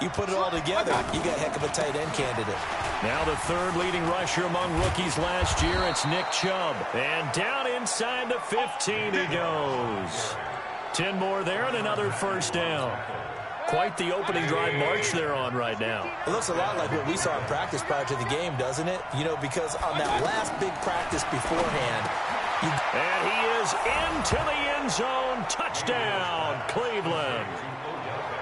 You put it all together, you got a heck of a tight end candidate. Now the third leading rusher among rookies last year, it's Nick Chubb. And down inside the 15 he goes. 10 more there and another first down. Quite the opening drive march they're on right now. It looks a lot like what we saw in practice prior to the game, doesn't it? You know, because on that last big practice beforehand. And he is into the end zone. Touchdown, Cleveland.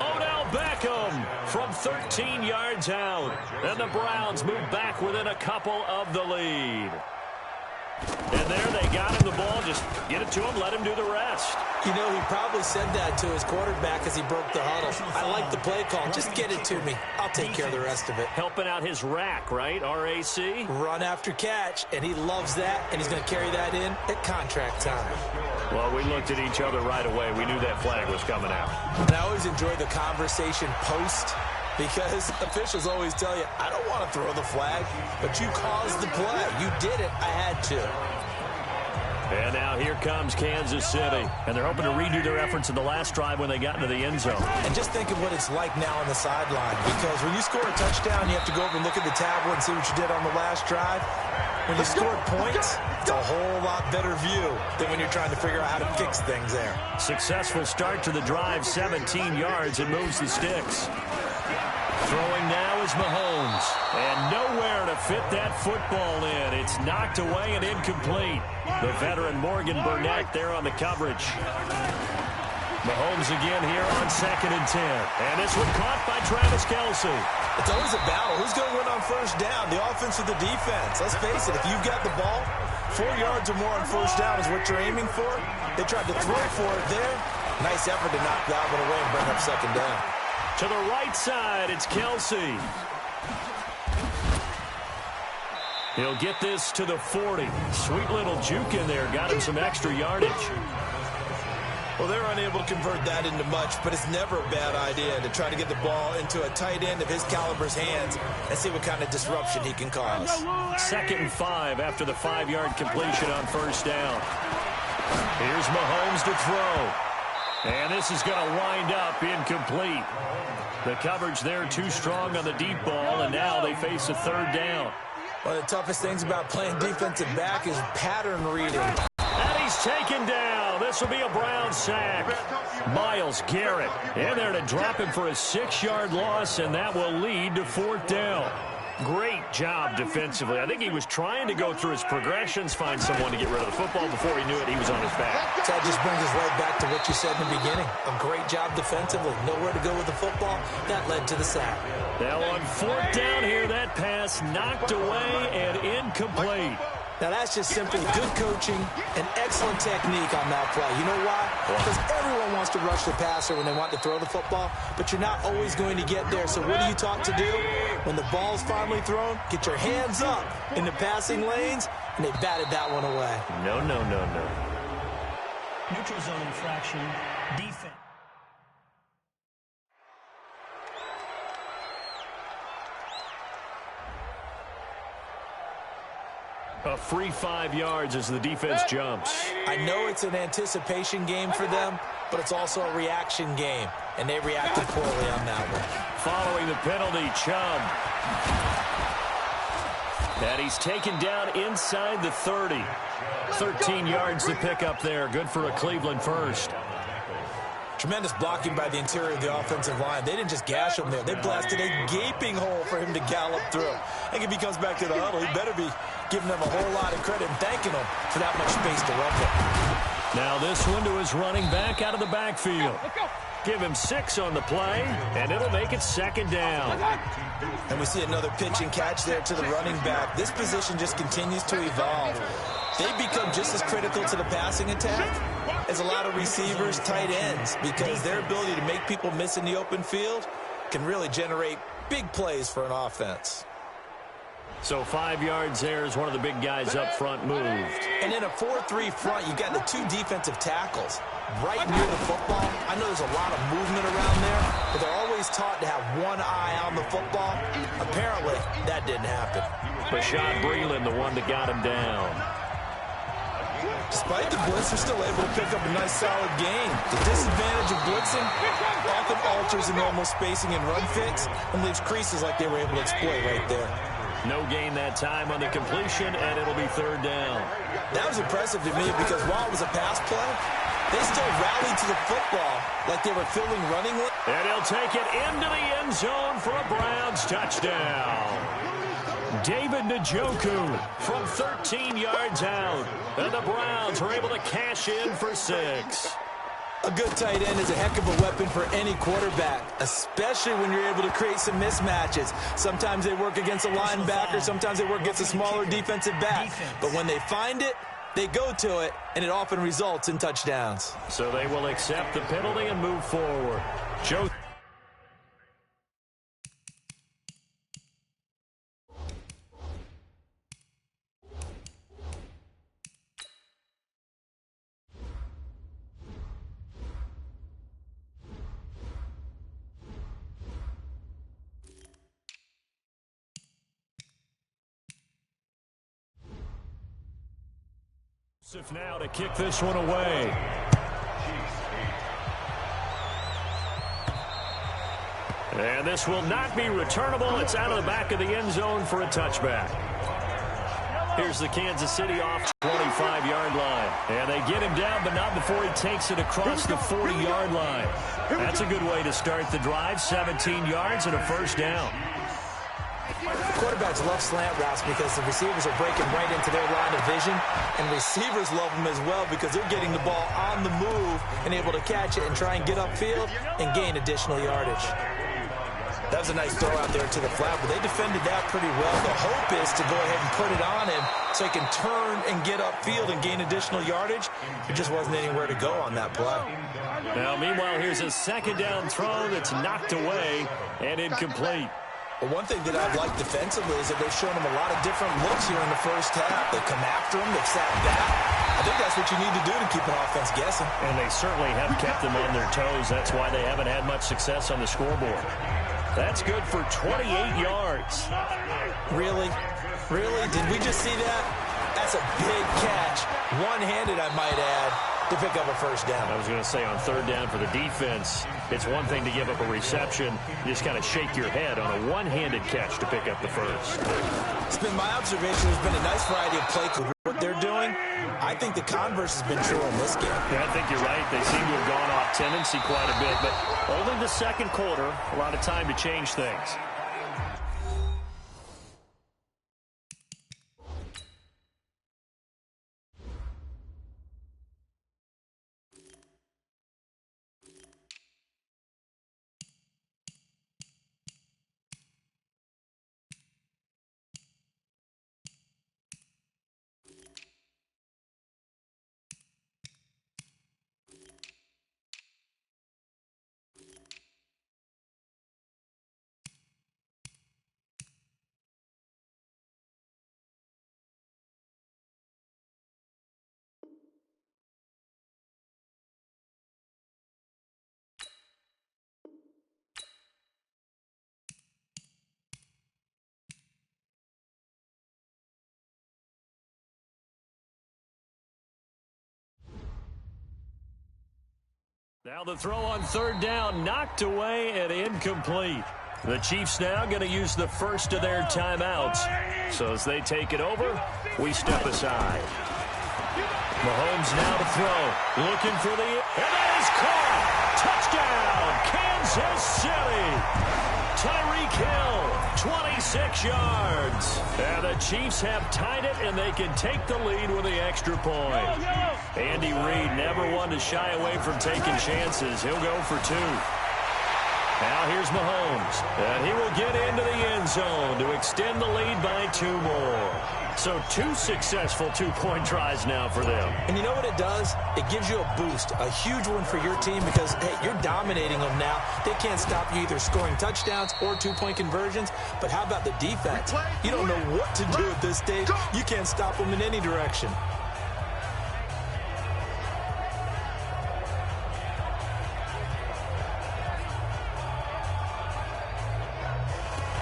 Odell Beckham from 13 yards out. And the Browns move back within a couple of the lead. And there they got him the ball. Just get it to him, let him do the rest. You know, he probably said that to his quarterback as he broke the huddle. I like the play call. Just get it to me. I'll take care of the rest of it. Helping out his rack, right? R-A-C? Run after catch, and he loves that, and he's going to carry that in at contract time. Well, we looked at each other right away. We knew that flag was coming out. And I always enjoy the conversation post, because officials always tell you, I don't want to throw the flag, but you caused the play. You did it. I had to. And now here comes Kansas City. And they're hoping to redo their efforts in the last drive when they got into the end zone. And just think of what it's like now on the sideline, because when you score a touchdown, you have to go over and look at the tablet and see what you did on the last drive. When you scored points, it's a whole lot better view than when you're trying to figure out how to fix things there. Successful start to the drive, 17 yards, and moves the sticks. Throwing now is Mahomes. And nowhere to fit that football in. It's knocked away and incomplete. The veteran Morgan Burnett there on the coverage. Mahomes again here on 2nd and 10. And this one caught by Travis Kelce. It's always a battle. Who's going to win on first down, the offense or the defense? Let's face it, if you've got the ball, 4 yards or more on first down is what you're aiming for. They tried to throw for it there. Nice effort to knock that one away and bring up 2nd down. To the right side, it's Kelce. He'll get this to the 40. Sweet little juke in there. Got him some extra yardage. Well, they're unable to convert that into much, but it's never a bad idea to try to get the ball into a tight end of his caliber's hands and see what kind of disruption he can cause. 2nd and 5 after the 5-yard completion on first down. Here's Mahomes to throw. And this is going to wind up incomplete. The coverage there too strong on the deep ball, and now they face a 3rd down. One of the toughest things about playing defensive back is pattern reading. And he's taken down. This will be a Brown sack. Myles Garrett in there to drop him for a 6-yard loss, and that will lead to 4th down. Great job defensively. I think he was trying to go through his progressions, find someone to get rid of the football. Before he knew it, he was on his back. So that just brings us right back to what you said in the beginning. A great job defensively. Nowhere to go with the football. That led to the sack. Now on 4th down here, that pass knocked away and incomplete. Now that's just simply good coaching and excellent technique on that play. You know why? Because everyone wants to rush the passer when they want to throw the football, but you're not always going to get there. So what are you taught to do? When the ball's finally thrown, get your hands up in the passing lanes, and they batted that one away. No. Neutral zone infraction, defense. A free 5 yards as the defense jumps. I know it's an anticipation game for them, but it's also a reaction game, and they reacted poorly on that one. Following the penalty, Chubb. And he's taken down inside the 30. 13 yards to pick up there. Good for a Cleveland first. Tremendous blocking by the interior of the offensive line. They didn't just gash him there. They blasted a gaping hole for him to gallop through. I think if he comes back to the huddle, he better be giving them a whole lot of credit and thanking them for that much space to run with. Now this one to his running back out of the backfield. Give him 6 on the play, and it'll make it 2nd down. And we see another pitch and catch there to the running back. This position just continues to evolve. They become just as critical to the passing attack as a lot of receivers, tight ends, because their ability to make people miss in the open field can really generate big plays for an offense. So 5 yards there as one of the big guys up front moved. And in a 4-3 front, you've got the 2 defensive tackles right near the football. I know there's a lot of movement around there, but they're always taught to have one eye on the football. Apparently, that didn't happen. Rashad Breeland, the one that got him down. Despite the blitz, they're still able to pick up a nice solid gain. The disadvantage of blitzing often alters the normal spacing and run fits and leaves creases like they were able to exploit right there. No gain that time on the completion, and it'll be third down. That was impressive to me because while it was a pass play, they still rallied to the football like they were filling running lanes. And he'll take it into the end zone for a Browns touchdown. David Njoku from 13 yards out. And the Browns are able to cash in for 6. A good tight end is a heck of a weapon for any quarterback, especially when you're able to create some mismatches. Sometimes they work against a linebacker, sometimes they work against a smaller defensive back. But when they find it, they go to it, and it often results in touchdowns. So they will accept the penalty and move forward. Joe. Now to kick this one away. And this will not be returnable. It's out of the back of the end zone for a touchback. Here's the Kansas City off 25-yard line. And they get him down, but not before he takes it across the 40-yard line. That's a good way to start the drive. 17 yards and a first down. Quarterbacks love slant routes because the receivers are breaking right into their line of vision, and receivers love them as well because they're getting the ball on the move and able to catch it and try and get upfield and gain additional yardage. That was a nice throw out there to the flat, but they defended that pretty well. The hope is to go ahead and put it on him so he can turn and get upfield and gain additional yardage. There just wasn't anywhere to go on that play. Now, meanwhile, here's a second down throw that's knocked away and incomplete. But one thing that I've liked defensively is that they've shown him a lot of different looks here in the first half. They come after him. They've sat back. I think that's what you need to do to keep an offense guessing. And they certainly have kept them on their toes. That's why they haven't had much success on the scoreboard. That's good for 28 yards. Really? Really? Did we just see that? That's a big catch. One-handed, I might add, to pick up a first down. I was going to say on third down for the defense, it's one thing to give up a reception. You just kind of shake your head on a one-handed catch to pick up the first. It's been my observation. There's been a nice variety of play calls. What they're doing, I think the converse has been true in this game. Yeah, I think you're right. They seem to have gone off tendency quite a bit, but only the second quarter, a lot of time to change things. Now the throw on third down, knocked away and incomplete. The Chiefs now going to use the first of their timeouts. So as they take it over, we step aside. Mahomes now to throw. Looking for the... And that is caught! Touchdown, Kansas City! Tyreek Hill, 26 yards. And the Chiefs have tied it, and they can take the lead with the extra point. Andy Reid never one to shy away from taking chances. He'll go for 2. Now here's Mahomes, and he will get into the end zone to extend the lead by 2 more. So 2 successful two-point tries now for them. And you know what it does? It gives you a boost, a huge one for your team because, hey, you're dominating them now. They can't stop you either scoring touchdowns or two-point conversions. But how about the defense? You don't know what to do at this stage. You can't stop them in any direction.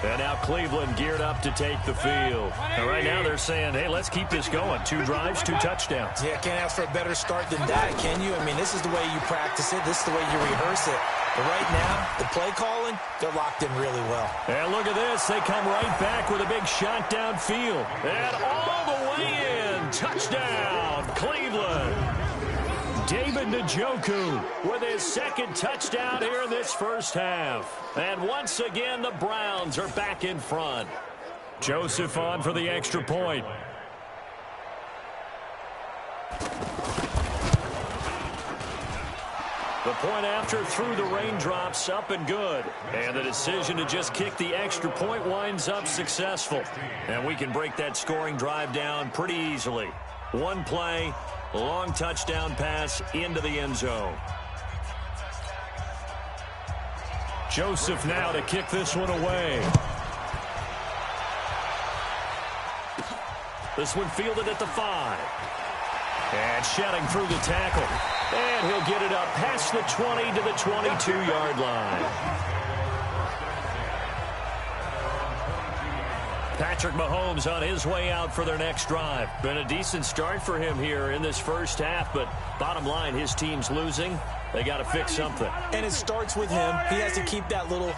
And now Cleveland geared up to take the field. And right now they're saying, hey, let's keep this going. 2 drives, 2 touchdowns. Yeah, can't ask for a better start than that, can you? I mean, this is the way you practice it. This is the way you rehearse it. But right now, the play calling, they're locked in really well. And look at this. They come right back with a big shot downfield. And all the way in. Touchdown, Cleveland. David Njoku with his second touchdown here in this first half. And once again, the Browns are back in front. Joseph on for the extra point. The point after through the raindrops, up and good. And the decision to just kick the extra point winds up successful. And we can break that scoring drive down pretty easily. One play, long touchdown pass into the end zone. Joseph now to kick this one away. This one fielded at the 5. And shedding through the tackle. And he'll get it up past the 20 to the 22-yard line. Patrick Mahomes on his way out for their next drive. Been a decent start for him here in this first half, but bottom line, his team's losing. They got to fix something. And it starts with him. He has to keep that little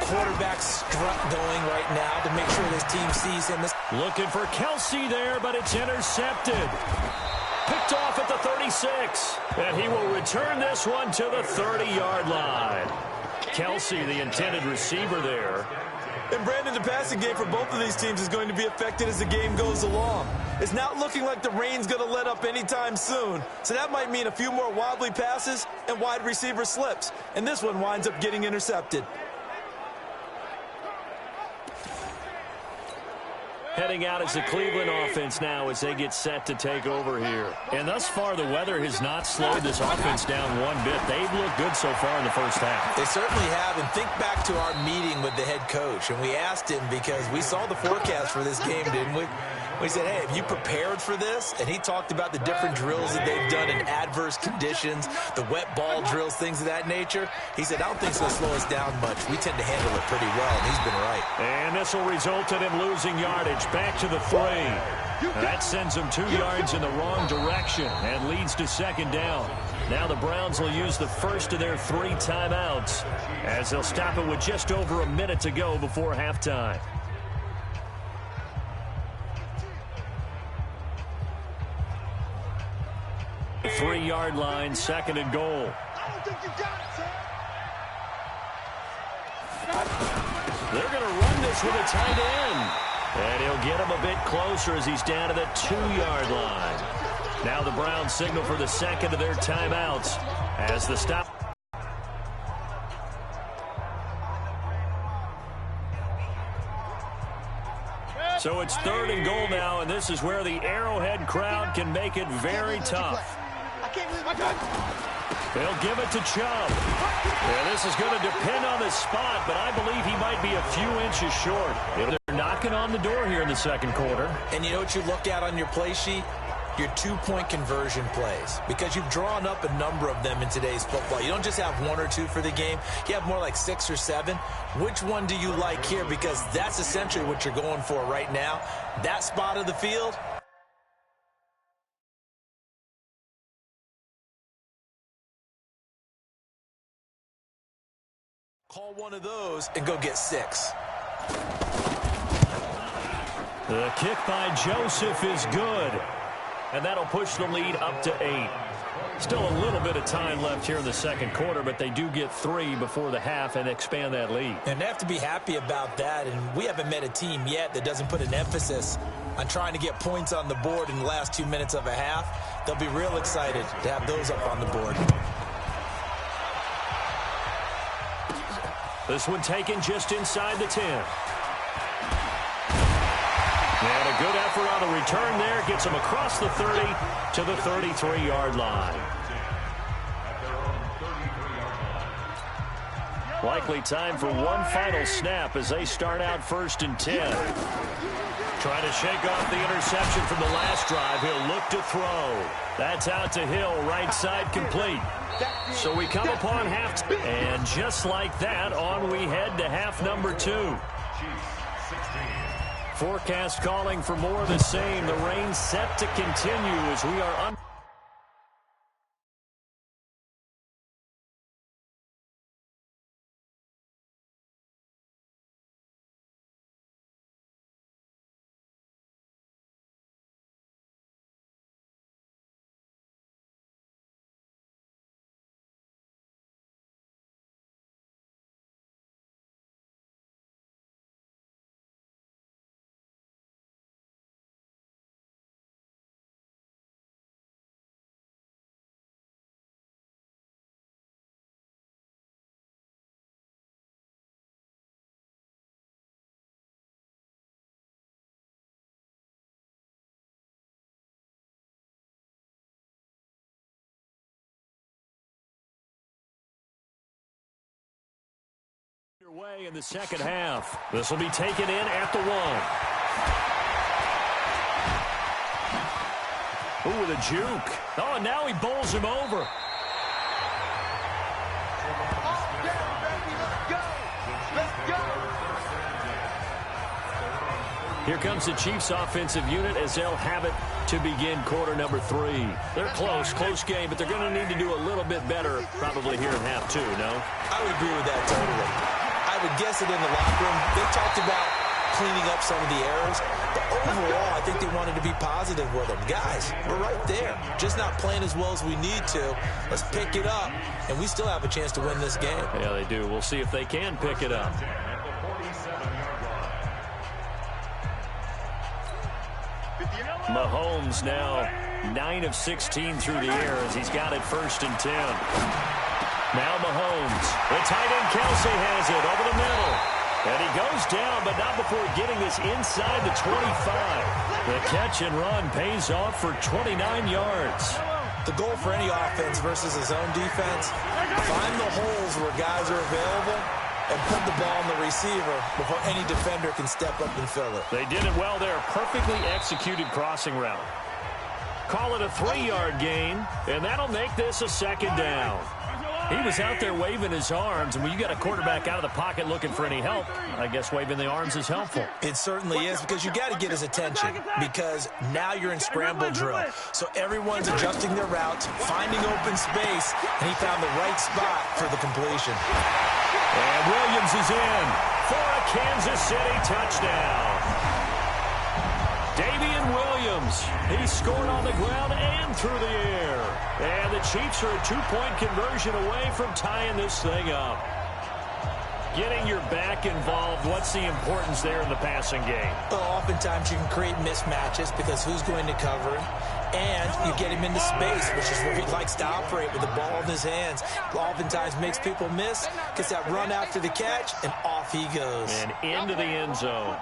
quarterback strut going right now to make sure this team sees him. Looking for Kelsey there, but it's intercepted. Picked off at the 36. And he will return this one to the 30-yard line. Kelsey, the intended receiver there. And Brandon, the passing game for both of these teams is going to be affected as the game goes along. It's not looking like the rain's going to let up anytime soon. So that might mean a few more wobbly passes and wide receiver slips. And this one winds up getting intercepted. Heading out as the Cleveland offense now as they get set to take over here. And thus far, the weather has not slowed this offense down one bit. They've looked good so far in the first half. They certainly have. And think back to our meeting with the head coach. And we asked him because we saw the forecast for this game, didn't we? We said, hey, have you prepared for this? And he talked about the different drills that they've done in adverse conditions, the wet ball drills, things of that nature. He said, I don't think it's going to slow us down much. We tend to handle it pretty well, and he's been right. And this will result in him losing yardage back to the 3. That sends him 2 yards in the wrong direction and leads to second down. Now the Browns will use the first of their 3 timeouts as they'll stop it with just over a minute to go before halftime. The 3-yard line, second and goal. They're going to run this with a tight end. And he'll get him a bit closer as he's down to the 2-yard line. Now the Browns signal for the second of their timeouts as the stop. So it's third and goal now, and this is where the Arrowhead crowd can make it very tough. They'll give it to Chubb. Yeah, this is going to depend on the spot, but I believe he might be a few inches short. They're knocking on the door here in the second quarter. And you know what you look at on your play sheet? Your 2-point conversion plays, because you've drawn up a number of them in today's football. You don't just have 1 or 2 for the game. You have more like 6 or 7. Which one do you like here? Because that's essentially what you're going for right now. That spot of the field. Call one of those and go get 6. The kick by Joseph is good. And that'll push the lead up to 8. Still a little bit of time left here in the second quarter, but they do get 3 before the half and expand that lead. And they have to be happy about that. And we haven't met a team yet that doesn't put an emphasis on trying to get points on the board in the last 2 minutes of a half. They'll be real excited to have those up on the board. This one taken just inside the 10. And a good effort on the return there. Gets him across the 30 to the 33-yard line. Likely time for one final snap as they start out 1st and 10. Trying to shake off the interception from the last drive. He'll look to throw. That's out to Hill, right side complete. So we come upon half, and just like that, on we head to half number 2. Forecast calling for more of the same. The rain set to continue as we are underway in the second half. This will be taken in at the 1. Ooh, with a juke. Oh, and now he bowls him over. Here comes the Chiefs offensive unit as they'll have it to begin quarter number 3. They're close game, but they're going to need to do a little bit better probably here in half 2, no? I would agree with that totally. I would guess it in the locker room. They talked about cleaning up some of the errors, but overall, I think they wanted to be positive with them. Guys, we're right there. Just not playing as well as we need to. Let's pick it up, and we still have a chance to win this game. Yeah, they do. We'll see if they can pick it up. Mahomes now 9 of 16 through the air as he's got it 1st and 10. Now Mahomes. The tight end Kelsey has it over the middle. And he goes down, but not before getting this inside the 25. The catch and run pays off for 29 yards. The goal for any offense versus his own defense, find the holes where guys are available and put the ball on the receiver before any defender can step up and fill it. They did it well there. Perfectly executed crossing route. Call it a 3-yard gain, and that'll make this a 2nd down. He was out there waving his arms, and when you got a quarterback out of the pocket looking for any help, I guess waving the arms is helpful. It certainly is, because you got to get his attention, because now you're in scramble drill. So everyone's adjusting their routes, finding open space, and he found the right spot for the completion. And Williams is in for a Kansas City touchdown. Damian Williams, he scored on the ground and through the air. And the Chiefs are a 2-point conversion away from tying this thing up. Getting your back involved, what's the importance there in the passing game? Well, oftentimes you can create mismatches because who's going to cover him? And you get him into space, which is where he likes to operate with the ball in his hands. Oftentimes makes people miss, gets that run after the catch, and off he goes. And into the end zone.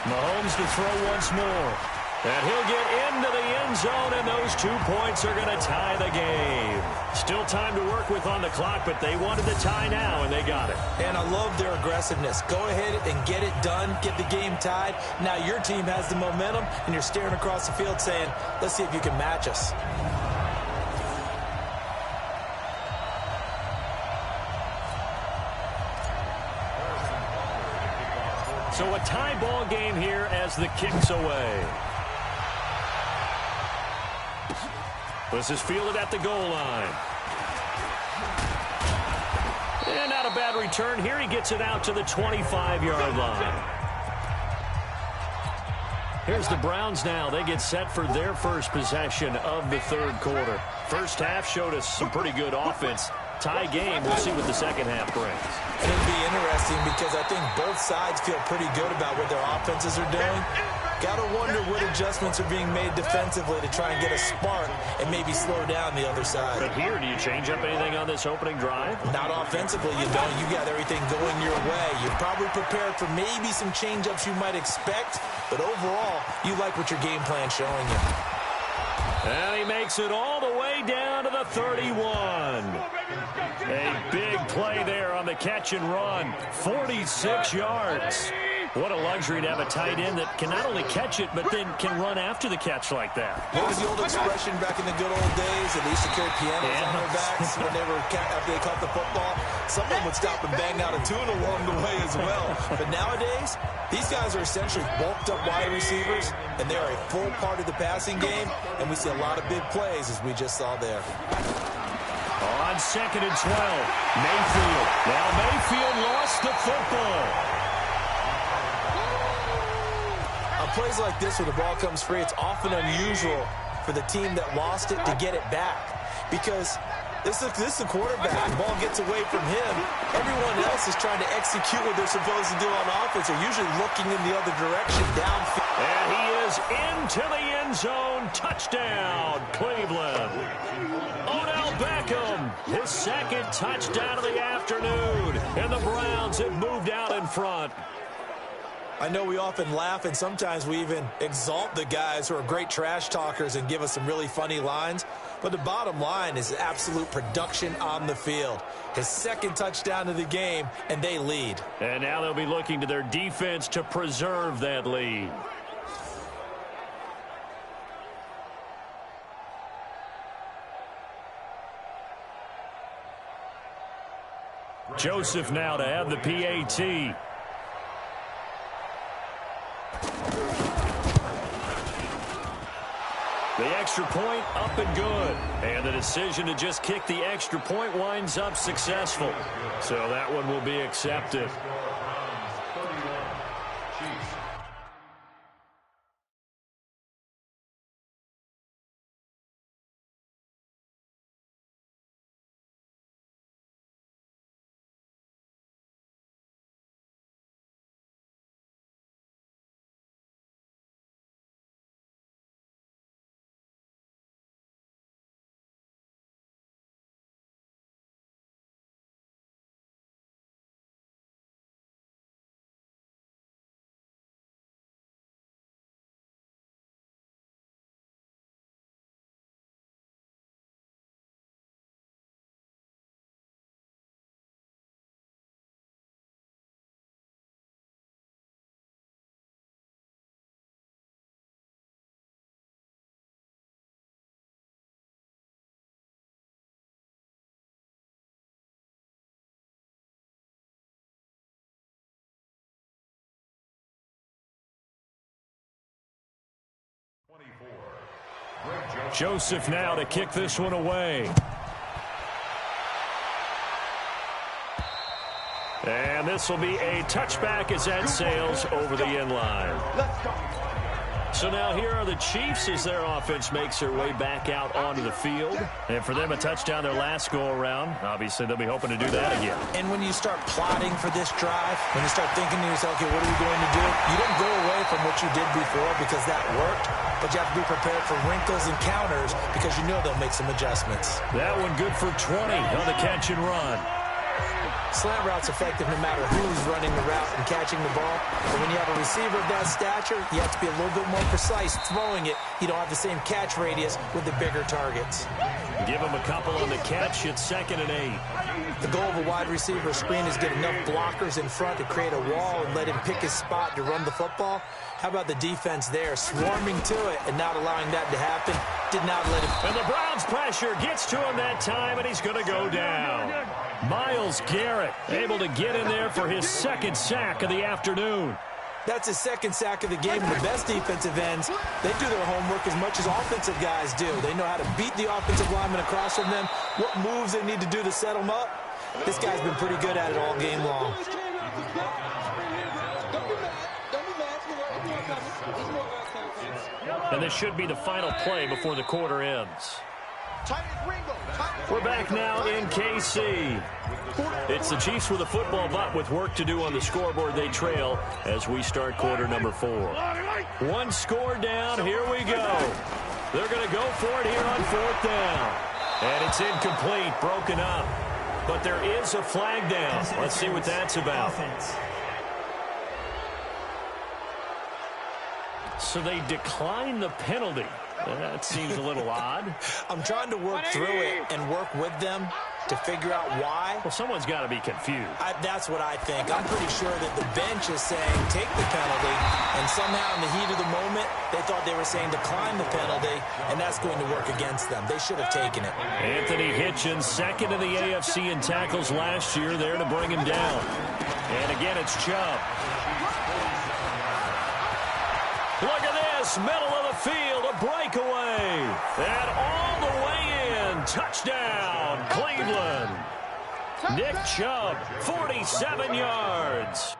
Mahomes to throw once more. And he'll get into the end zone, and those 2 points are going to tie the game. Still time to work with on the clock, but they wanted the tie now, and they got it. And I love their aggressiveness. Go ahead and get it done, get the game tied. Now your team has the momentum, and you're staring across the field saying, let's see if you can match us. So a tie ball game here as the kick's away. This is fielded at the goal line. And not a bad return. Here he gets it out to the 25-yard line. Here's the Browns now. They get set for their first possession of the 3rd quarter. First half showed us some pretty good offense. Tie game. We'll see what the second half brings. And it'll be interesting because I think both sides feel pretty good about what their offenses are doing. Got to wonder what adjustments are being made defensively to try and get a spark and maybe slow down the other side. But here, do you change up anything on this opening drive? Not offensively, you don't. You got everything going your way. You're probably prepared for maybe some change-ups you might expect, but overall, you like what your game plan's showing you. And he makes it all the way down to the 31. A big play there on the catch and run. 46 yards. What a luxury to have a tight end that can not only catch it, but then can run after the catch like that. What was the old expression back in the good old days? They used to carry pianos on their backs when after they caught the football. Someone would stop and bang out a tune along the way as well. But nowadays, these guys are essentially bulked up wide receivers, and they are a full part of the passing game, and we see a lot of big plays as we just saw there. On 2nd and 12, Mayfield. Now Mayfield lost the football. On plays like this where the ball comes free, it's often unusual for the team that lost it to get it back. Because this is the quarterback. The ball gets away from him. Everyone else is trying to execute what they're supposed to do on offense. They're usually looking in the other direction downfield. And he is into the end zone. Touchdown, Cleveland. Odell Beckham, his second touchdown of the afternoon. And the Browns have moved out in front. I know we often laugh, and sometimes we even exalt the guys who are great trash talkers and give us some really funny lines. But the bottom line is absolute production on the field. His second touchdown of the game, and they lead. And now they'll be looking to their defense to preserve that lead. Joseph now to have the PAT. The extra point up and good. And the decision to just kick the extra point winds up successful. So that one will be accepted. Joseph now to kick this one away. And this will be a touchback as that sails over the end line. So now here are the Chiefs as their offense makes their way back out onto the field. And for them, a touchdown their last go-around. Obviously, they'll be hoping to do that again. And when you start plotting for this drive, when you start thinking to yourself, okay, what are we going to do? You don't go away from what you did before because that worked, but you have to be prepared for wrinkles and counters because you know they'll make some adjustments. That one good for 20 on the catch and run. Slant route's effective no matter who's running the route and catching the ball. But when you have a receiver of that stature, you have to be a little bit more precise throwing it. You don't have the same catch radius with the bigger targets. Give him a couple on the catch. It's 2nd and 8. The goal of a wide receiver screen is get enough blockers in front to create a wall and let him pick his spot to run the football. How about the defense there, swarming to it and not allowing that to happen? Did not let him. And the Browns pressure gets to him that time, and he's going to go down. Myles Garrett able to get in there for his second sack of the afternoon. That's his second sack of the game, and the best defensive ends, they do their homework as much as offensive guys do. They know how to beat the offensive lineman across from them, what moves they need to do to set them up. This guy's been pretty good at it all game long. And this should be the final play before the quarter ends. We're back now in KC. It's the Chiefs with a football, but with work to do on the scoreboard, they trail as we start quarter number 4. One score down. Here we go. They're going to go for it here on 4th down. And it's incomplete, broken up. But there is a flag down. Let's see what that's about. So they decline the penalty. That seems a little odd. I'm trying to work through it and work with them. to figure out why. Well, someone's got to be confused. That's what I think. I'm pretty sure that the bench is saying take the penalty, and somehow in the heat of the moment, they thought they were saying decline the penalty, and that's going to work against them. They should have taken it. Anthony Hitchens, second in the AFC in tackles last year, there to bring him down. And again, it's Chubb. Look at this, middle of the field, a breakaway. And all the way in, touchdown, Cleveland. Nick Chubb, 47 yards.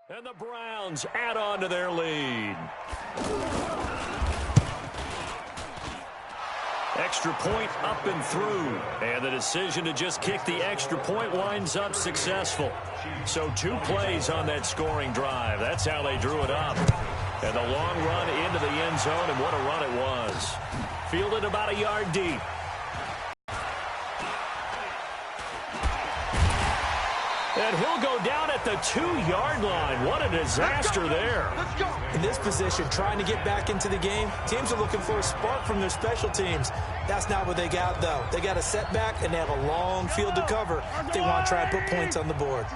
And the Browns add on to their lead. Extra point up and through. And the decision to just kick the extra point winds up successful. So 2 plays on that scoring drive. That's how they drew it up. And the long run into the end zone, and what a run it was. Fielded about a yard deep. And he'll go down at the 2-yard line. What a disaster there. In this position, trying to get back into the game, teams are looking for a spark from their special teams. That's not what they got, though. They got a setback, and they have a long field to cover if they want to try and put points on the board.